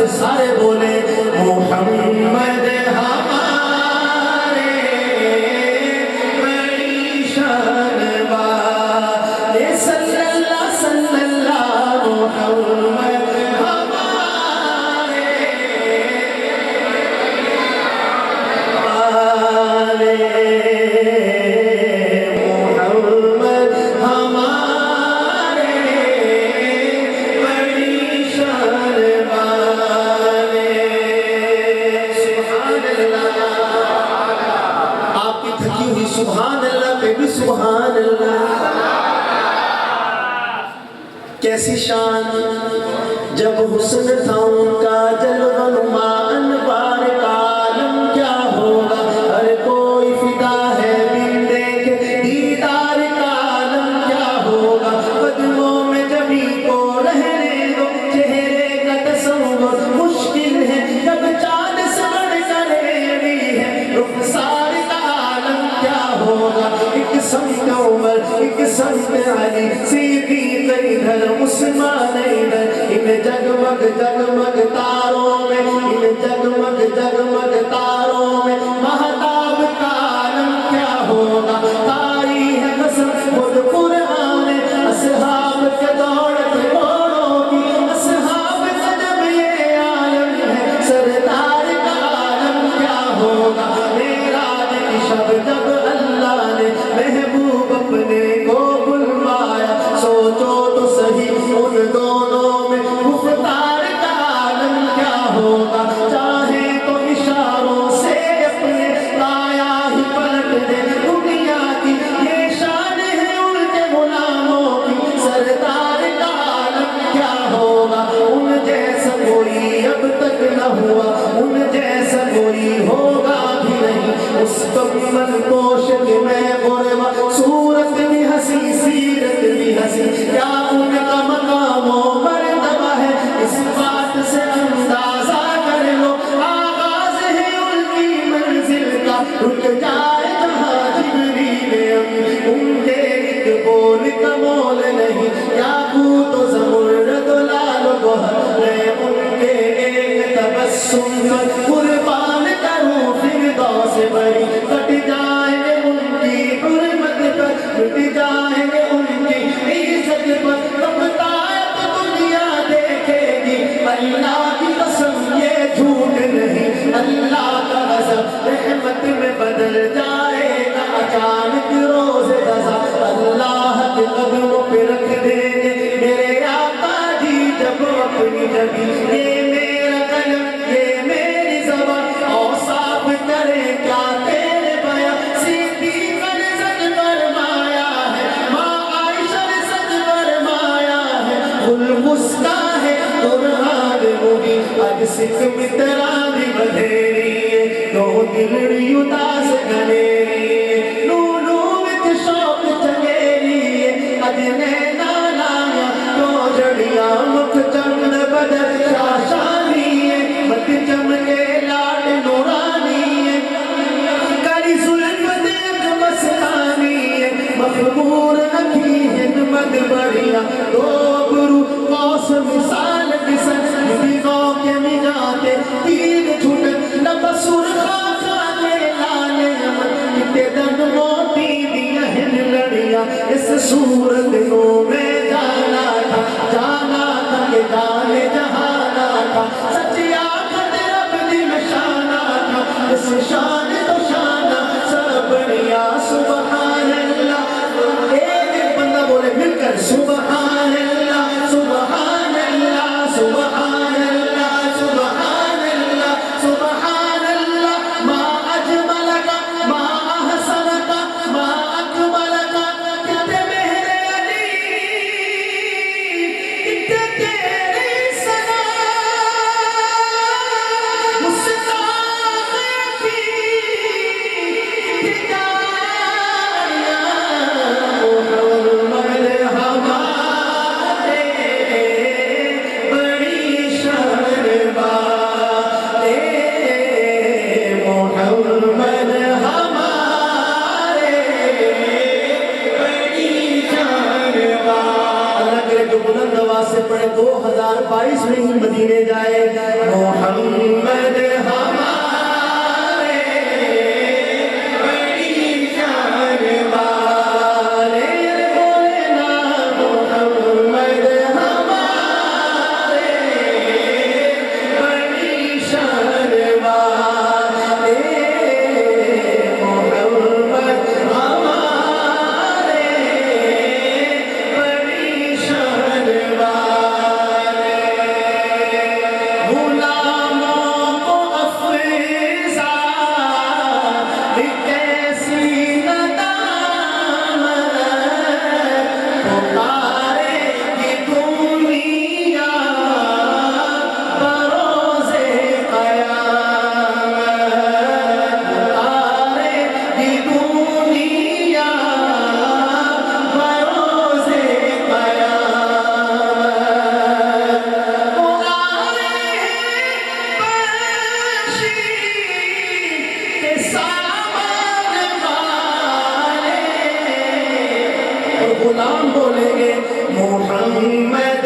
سارے بولے محمد ہمارے بڑی شان والے صلی اللہ محمد ہمارے والے محمد ہمارے بڑی شان والے سبحان اللہ. آپ کی تھکی ہوئی سبحان اللہ پہ بھی سبحان اللہ. کیسی شان جب حسن تھا ان کا جلوہ نما انوار کا عالم کیا ہوگا ہر کوئی فدا ہے بن دیکھے دیدار کا عالم کیا ہوگا قدموں میں جبھی کو رہنے دو چہرے کا تصور مشکل ہے جب چاند سے بڑھ کر ایڑی ہے رخسار کا عالم کیا ہوگا ایک سمت عمر ایک سمت علی صدیق ادھر عثمان ادھر ان جگمگ جگمگ تاروں میں ان جگمگ جگمگ تاروں میں مہتاب کا عالم کیا ہوگا تاریخ ہے قسم خود قرآن اصحاب کے دولت گھوڑوں کی اصحاب کا جب یہ عالم ہے سردار کا عالم کیا ہوگا معراج کی شب جب اللہ نے محبوب اپنے کو بلوایا ایسا کوئی ہوگا بھی نہیں مستقبل پوش کہ میں غربا صورت بھی ہنسی سیرت بھی ہنسی کیا ان کا مقام و مرتبہ ہے اس بات سے اندازہ کر لو آغاز ہے ان کی منزل کا رک جائے جہاں جبریل ان کے ایک بول کا مول نہیں کیا کوت و زمرد و لال و گوہر ہے ان کے ایک تبسم پر قربان کروں فردوس بری کٹ جائیں گے ان کی حرمت پر مٹ جائیں گے ان کی عزت پر تبتا ہے تو دنیا دیکھے گی اللہ کی قسم یہ جھوٹ نہیں اللہ کا غضب رحمت میں بدل جائے گا اچانک روز رضا اللہ کے قدموں پہ رکھ دیں گے میرے آقا جی جب اپنی نبی یہ میرا قلم یہ میری زبان اوصاف کرے کیا تیرے بیاں صدیقہ نے سچ فرمایا ہے ماں عائشہ نے سچ فرمایا ہے الوسطی ہے قرآن مبین اج سکھ متران بھی بدھیری ہے دو دلڑی اداس گھنیری نو نو وچ شوق چنگیری ہے اج نینا لایا دو جڑیاں مکھ چند بدر شاشانی ہے مت چمکے لاڈ نورانی ہے کری ظلم دیکھ مسکانی ہے مخمور رکھی ہمت بڑھیا دو گرو قوس مثال کسن دنوں کے مجاتے تیر چھوٹ نبسر خاکہ کے لانے امن کتے دن موٹی دیا ہن لڑیا اس صورت نو میں جانا تھا کہ جانے جہانا تھا سچی آخت رب دل شانا تھا اس شان تو شانہ سب بڑھیا سبحان اللہ ایک بندہ بولے مل کر سبحان اللہ سبحان اللہ سبحان اللہ سبحان اللہ سبحان اللہ ما اجملک ما احسنک ما اکملک کتے میرے علی کتے تیری ثنا مستاق کی کتے جاریاں محمد ہمارے بڑی شان والے محمد ہمارے بڑی شان والے اللہ کرے جو بلند آواز سے پڑھے 2022 میں ہی مدینے جائے محمد ہمارے بڑی شان والے بولے نا محمد ہمارے بڑی شان والے محمد ہمارے بڑی شان والے غلاموں کو افزا کیسی ندامت پکارے گی دنیا بروز قیامت پکارے گی دنیا بروز قیامت پکارے بخشی کے سامان والے اور غلام بولیں گے محمد